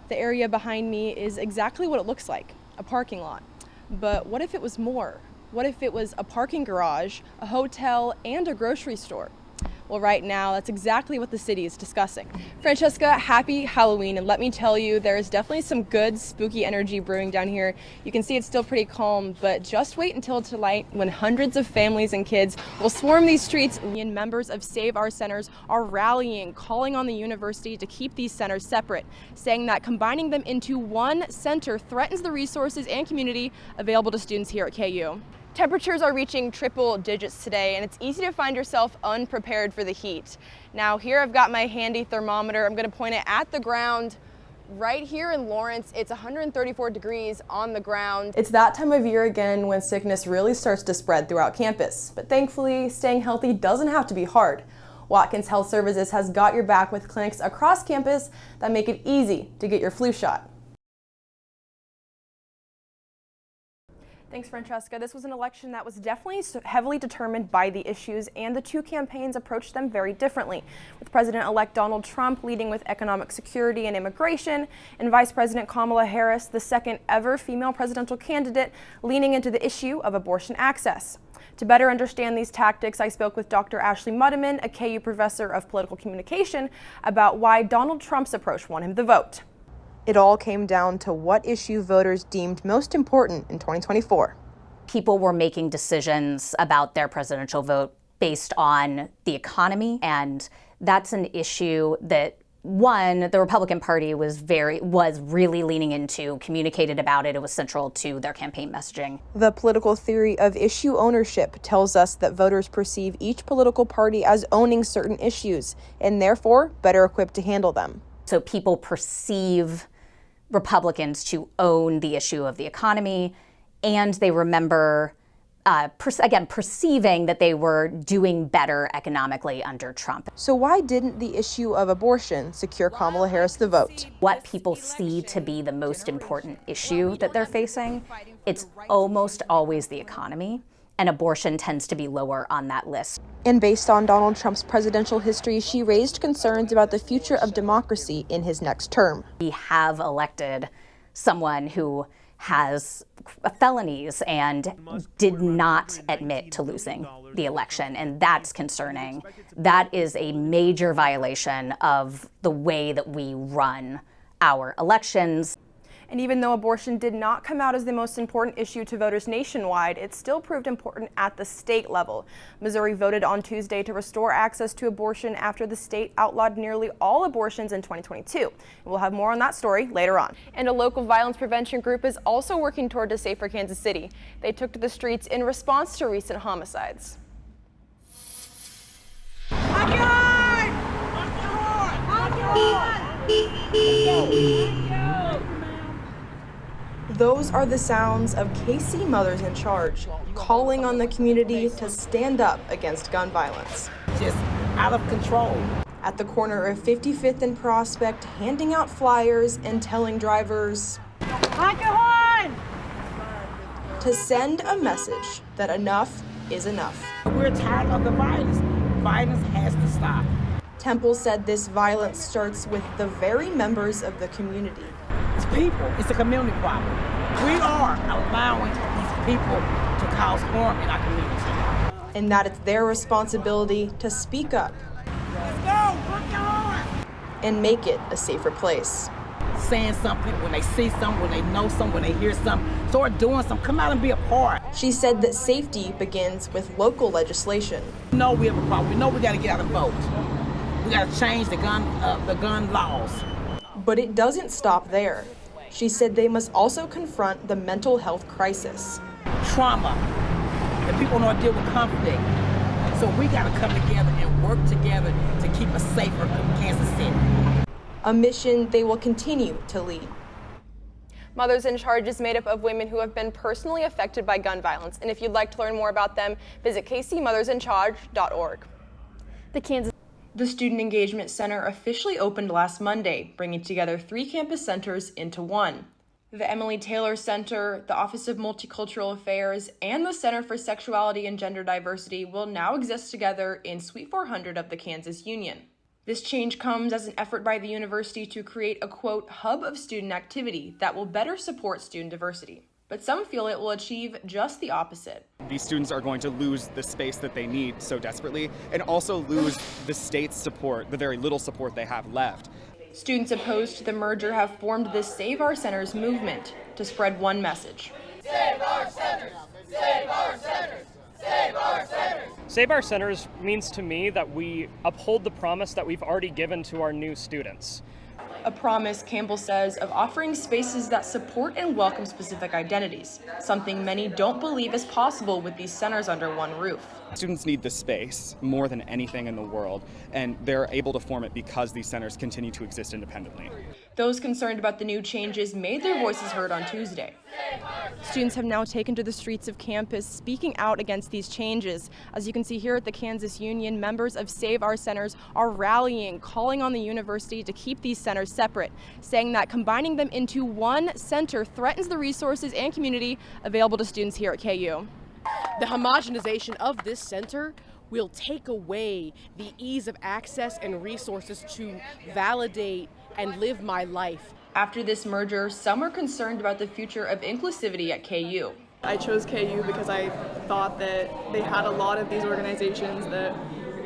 The area behind me is exactly what it looks like, a parking lot. But what if it was more? What if it was a parking garage, a hotel, and a grocery store? Well, right now, that's exactly what the city is discussing. Francesca, happy Halloween, and let me tell you, there is definitely some good spooky energy brewing down here. You can see it's still pretty calm, but just wait until tonight when hundreds of families and kids will swarm these streets, and members of Save Our Centers are rallying, calling on the university to keep these centers separate, saying that combining them into one center threatens the resources and community available to students here at KU. Temperatures are reaching triple digits today, and it's easy to find yourself unprepared for the heat. Now here I've got my handy thermometer. I'm going to point it at the ground. Right here in Lawrence, it's 134 degrees on the ground. It's that time of year again when sickness really starts to spread throughout campus. But thankfully, staying healthy doesn't have to be hard. Watkins Health Services has got your back with clinics across campus that make it easy to get your flu shot. Thanks, Francesca. This was an election that was definitely heavily determined by the issues, and the two campaigns approached them very differently, with President-elect Donald Trump leading with economic security and immigration, and Vice President Kamala Harris, the second ever female presidential candidate, leaning into the issue of abortion access. To better understand these tactics, I spoke with Dr. Ashley Mudeman, a KU professor of political communication, about why Donald Trump's approach won him the vote. It all came down to what issue voters deemed most important in 2024. People were making decisions about their presidential vote based on the economy, and that's an issue that, one, the Republican Party was really leaning into, communicated about it. It was central to their campaign messaging. The political theory of issue ownership tells us that voters perceive each political party as owning certain issues and therefore better equipped to handle them. So people perceive Republicans to own the issue of the economy, and they remember, perceiving that they were doing better economically under Trump. So why didn't the issue of abortion secure Kamala Harris the vote? What people see to be the most important issue that they're facing, it's almost always the economy, and abortion tends to be lower on that list. And based on Donald Trump's presidential history, she raised concerns about the future of democracy in his next term. We have elected someone who has felonies and did not admit to losing the election, and that's concerning. That is a major violation of the way that we run our elections. And even though abortion did not come out as the most important issue to voters nationwide, it still proved important at the state level. Missouri voted on Tuesday to restore access to abortion after the state outlawed nearly all abortions in 2022. We'll have more on that story later on. And a local violence prevention group is also working toward a safer Kansas City. They took to the streets in response to recent homicides. Those are the sounds of KC Mothers in Charge, calling on the community to stand up against gun violence. Just out of control. At the corner of 55th and Prospect, handing out flyers and telling drivers to send a message that enough is enough. We're tired of the violence. Violence has to stop. Temple said this violence starts with the very members of the community. It's people. It's a community problem. We are allowing these people to cause harm in our community. And that it's their responsibility to speak up. Let's go! Work on! And make it a safer place. Saying something, when they see something, when they know something, when they hear something, start doing something, come out and be a part. She said that safety begins with local legislation. We know we have a problem. We know we got to get out and vote. We got to change the gun laws. But it doesn't stop there. She said they must also confront the mental health crisis. Trauma. And people don't deal with conflict. So we got to come together and work together to keep a safer Kansas City. A mission they will continue to lead. Mothers in Charge is made up of women who have been personally affected by gun violence. And if you'd like to learn more about them, visit kcmothersincharge.org. The Student Engagement Center officially opened last Monday, bringing together 3 campus centers into one. The Emily Taylor Center, the Office of Multicultural Affairs, and the Center for Sexuality and Gender Diversity will now exist together in Suite 400 of the Kansas Union. This change comes as an effort by the university to create a, quote, hub of student activity that will better support student diversity. But some feel it will achieve just the opposite. These students are going to lose the space that they need so desperately, and also lose the state's support, the very little support they have left. Students opposed to the merger have formed the Save Our Centers movement to spread one message. Save our centers! Save our centers! Save our centers! Save Our Centers means to me that we uphold the promise that we've already given to our new students. A promise, Campbell says, of offering spaces that support and welcome specific identities, something many don't believe is possible with these centers under one roof. Students need the space more than anything in the world, and they're able to form it because these centers continue to exist independently. Those concerned about the new changes made their voices heard on Tuesday. Students have now taken to the streets of campus speaking out against these changes. As you can see here at the Kansas Union, members of Save Our Centers are rallying, calling on the university to keep these centers separate, saying that combining them into one center threatens the resources and community available to students here at KU. The homogenization of this center will take away the ease of access and resources to validate and live my life. After this merger, some are concerned about the future of inclusivity at KU. I chose KU because I thought that they had a lot of these organizations that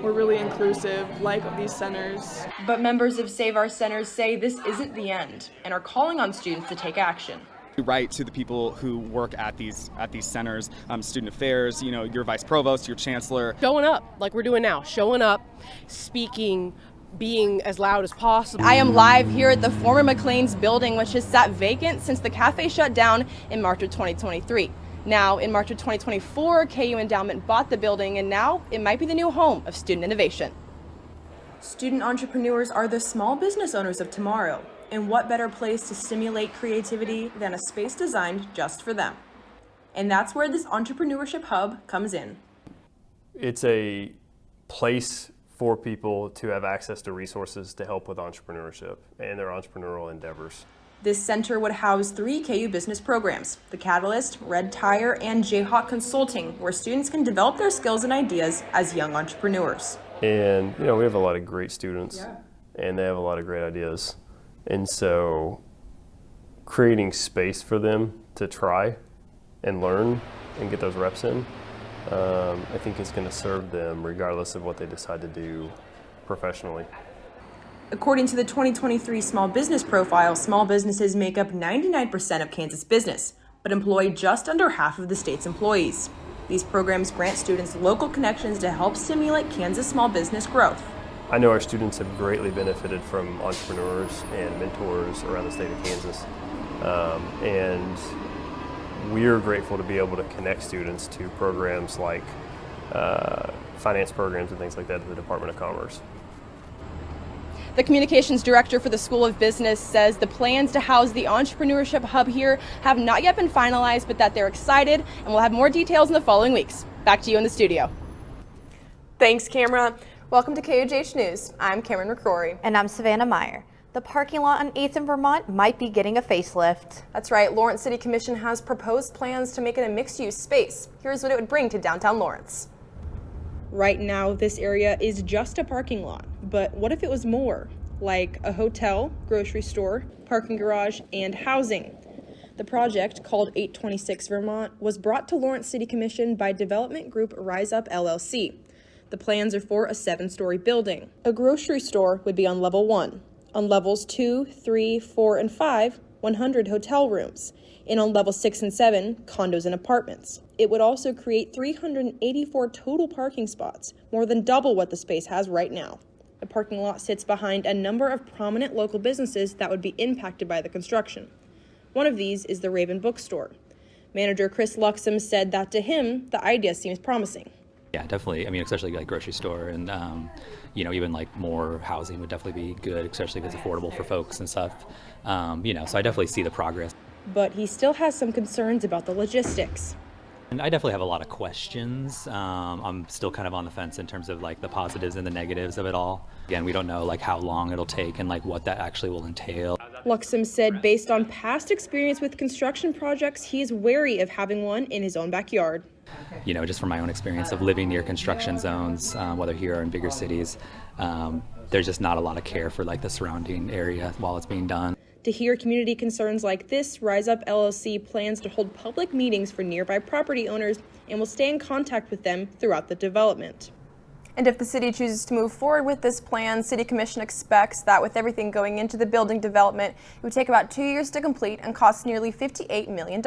were really inclusive, like these centers. But members of Save Our Centers say this isn't the end and are calling on students to take action. We write to the people who work at these centers, student affairs, your vice provost, your chancellor. Showing up like we're doing now, showing up, speaking, being as loud as possible. I am live here at the former McLean's building, which has sat vacant since the cafe shut down in March of 2023. Now, in March of 2024, KU Endowment bought the building, and now it might be the new home of student innovation. Student entrepreneurs are the small business owners of tomorrow, and what better place to stimulate creativity than a space designed just for them? And that's where this entrepreneurship hub comes in. It's a place for people to have access to resources to help with entrepreneurship and their entrepreneurial endeavors. This center would house 3 KU business programs, the Catalyst, Red Tire, and Jayhawk Consulting, where students can develop their skills and ideas as young entrepreneurs. And we have a lot of great students, and they have a lot of great ideas. And so creating space for them to try and learn and get those reps in, I think is going to serve them regardless of what they decide to do professionally. According to the 2023 Small Business Profile, small businesses make up 99% of Kansas business, but employ just under half of the state's employees. These programs grant students local connections to help stimulate Kansas small business growth. I know our students have greatly benefited from entrepreneurs and mentors around the state of Kansas, and we're grateful to be able to connect students to programs like finance programs and things like that at the Department of Commerce. The communications director for the School of Business says the plans to house the entrepreneurship hub here have not yet been finalized, but that they're excited and will have more details in the following weeks. Back to you in the studio. Thanks, Cameron. Welcome to KUJH News. I'm Kameron Macrorie. And I'm Savannah Meyer. The parking lot on 8th and Vermont might be getting a facelift. That's right. Lawrence City Commission has proposed plans to make it a mixed-use space. Here's what it would bring to downtown Lawrence. Right now, this area is just a parking lot. But what if it was more? Like a hotel, grocery store, parking garage, and housing. The project, called 826 Vermont, was brought to Lawrence City Commission by development group Rise Up LLC. The plans are for a 7-story building. A grocery store would be on level 1. On levels 2, 3, 4, and 5, 100 hotel rooms. And on level 6 and 7, condos and apartments. It would also create 384 total parking spots, more than double what the space has right now. The parking lot sits behind a number of prominent local businesses that would be impacted by the construction. One of these is the Raven Bookstore. Manager Chris Luxem said that to him, the idea seems promising. Yeah, definitely. I mean, especially like grocery store and, even like more housing would definitely be good, especially if it's affordable for folks and stuff. So I definitely see the progress. But he still has some concerns about the logistics. And I definitely have a lot of questions. I'm still kind of on the fence in terms of like the positives and the negatives of it all. Again, we don't know like how long it'll take and like what that actually will entail. Luxem said based on past experience with construction projects, he is wary of having one in his own backyard. Just from my own experience of living near construction zones, whether here or in bigger cities, there's just not a lot of care for like the surrounding area while it's being done. To hear community concerns like this, Rise Up LLC plans to hold public meetings for nearby property owners and will stay in contact with them throughout the development. And if the city chooses to move forward with this plan, City Commission expects that with everything going into the building development, it would take about 2 years to complete and cost nearly $58 million.